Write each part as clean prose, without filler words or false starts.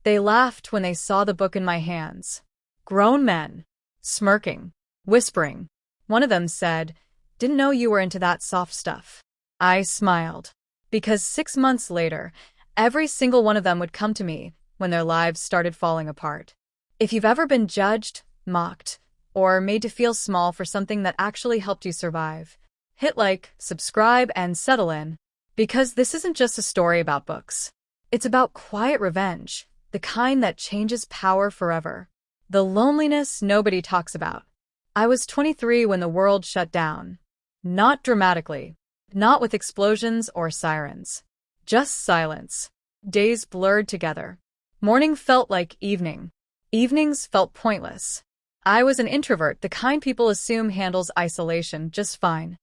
They laughed when they saw the book in my hands. Grown men. Smirking. Whispering. One of them said, "Didn't know you were into that soft stuff." I smiled. Because 6 months later, every single one of them would come to me when their lives started falling apart. If you've ever been judged, mocked, or made to feel small for something that actually helped you survive, hit like, subscribe, and settle in. Because this isn't just a story about books. It's about quiet revenge, the kind that changes power forever. The loneliness nobody talks about. I was 23 when the world shut down. Not dramatically. Not with explosions or sirens. Just silence. Days blurred together. Morning felt like evening. Evenings felt pointless. I was an introvert, the kind people assume handles isolation just fine.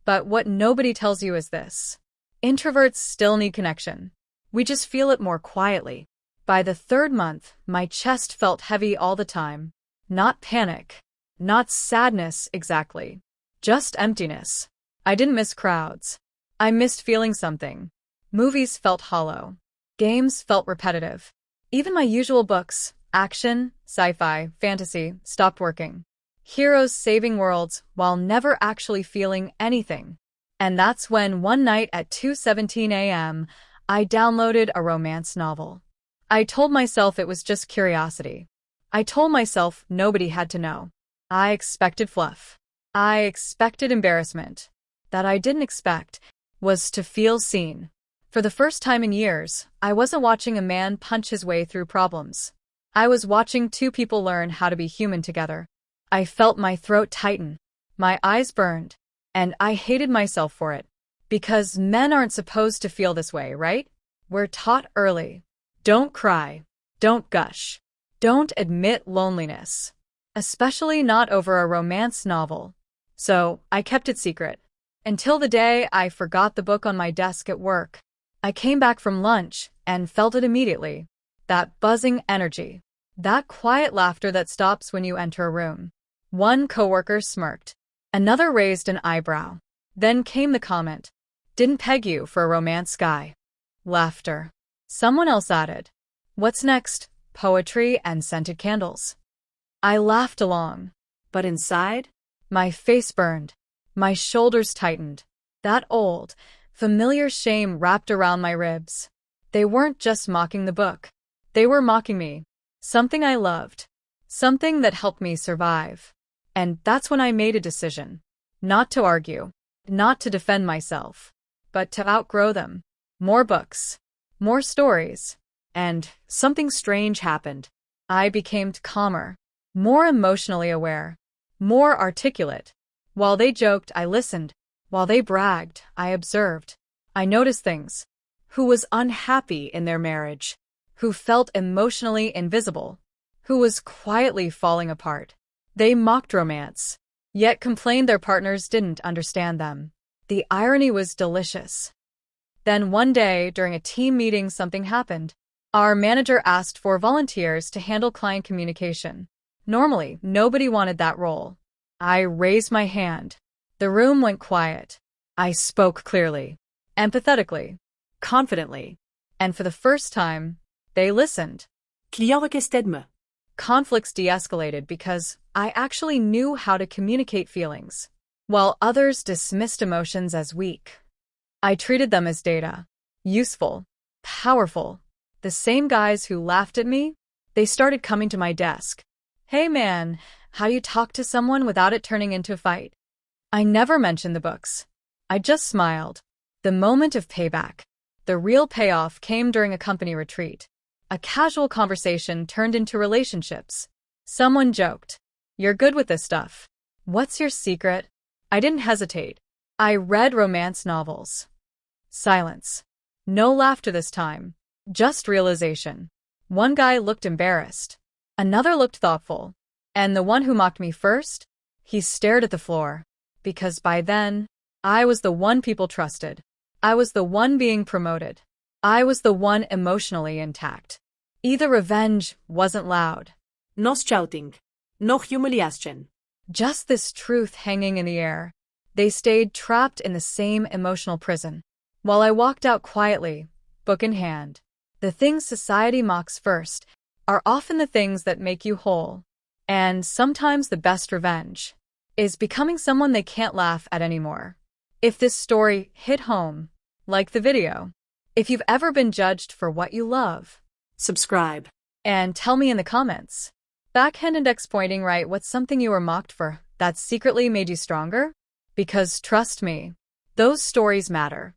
But what nobody tells you is this. Introverts still need connection. We just feel it more quietly. By the 3rd month, my chest felt heavy all the time. Not panic. Not sadness exactly. Just emptiness. I didn't miss crowds. I missed feeling something. Movies felt hollow. Games felt repetitive. Even my usual books, action, sci-fi, fantasy, stopped working. Heroes saving worlds while never actually feeling anything. And that's when one night at 2:17 a.m., I downloaded a romance novel. I told myself it was just curiosity. I told myself nobody had to know. I expected fluff. I expected embarrassment. That I didn't expect was to feel seen. For the first time in years, I wasn't watching a man punch his way through problems. I was watching two people learn how to be human together. I felt my throat tighten. My eyes burned. And I hated myself for it. Because men aren't supposed to feel this way, right? We're taught early. Don't cry. Don't gush. Don't admit loneliness. Especially not over a romance novel. So, I kept it secret. Until the day I forgot the book on my desk at work. I came back from lunch and felt it immediately. That buzzing energy. That quiet laughter that stops when you enter a room. One coworker smirked. Another raised an eyebrow. Then came the comment. "Didn't peg you for a romance guy." Laughter. Someone else added. "What's next? Poetry and scented candles." I laughed along. But inside, my face burned. My shoulders tightened. That old, familiar shame wrapped around my ribs. They weren't just mocking the book. They were mocking me. Something I loved. Something that helped me survive. And that's when I made a decision. Not to argue. Not to defend myself. But to outgrow them. More books. More stories. And something strange happened. I became calmer. More emotionally aware. More articulate. While they joked, I listened. While they bragged, I observed. I noticed things. Who was unhappy in their marriage? Who felt emotionally invisible? Who was quietly falling apart? They mocked romance, yet complained their partners didn't understand them. The irony was delicious. Then one day, during a team meeting, something happened. Our manager asked for volunteers to handle client communication. Normally, nobody wanted that role. I raised my hand. The room went quiet. I spoke clearly, empathetically, confidently. And for the first time, they listened. Client requested-me. Conflicts de-escalated because I actually knew how to communicate feelings, while others dismissed emotions as weak. I treated them as data. Useful. Powerful. The same guys who laughed at me, they started coming to my desk. "Hey man, how you talk to someone without it turning into a fight?" I never mentioned the books. I just smiled. The moment of payback. The real payoff came during a company retreat. A casual conversation turned into relationships. Someone joked, "You're good with this stuff. What's your secret?" I didn't hesitate. I read romance novels. Silence. No laughter this time. Just realization. One guy looked embarrassed. Another looked thoughtful. And the one who mocked me first? He stared at the floor. Because by then, I was the one people trusted. I was the one being promoted. I was the one emotionally intact. Either revenge wasn't loud. No shouting. No humiliation. Just this truth hanging in the air. They stayed trapped in the same emotional prison. While I walked out quietly, book in hand. The things society mocks first are often the things that make you whole. And sometimes the best revenge is becoming someone they can't laugh at anymore. If this story hit home, like the video. If you've ever been judged for what you love, Subscribe. and tell me in the comments. Backhand index pointing right, what's something you were mocked for that secretly made you stronger? Because trust me, those stories matter.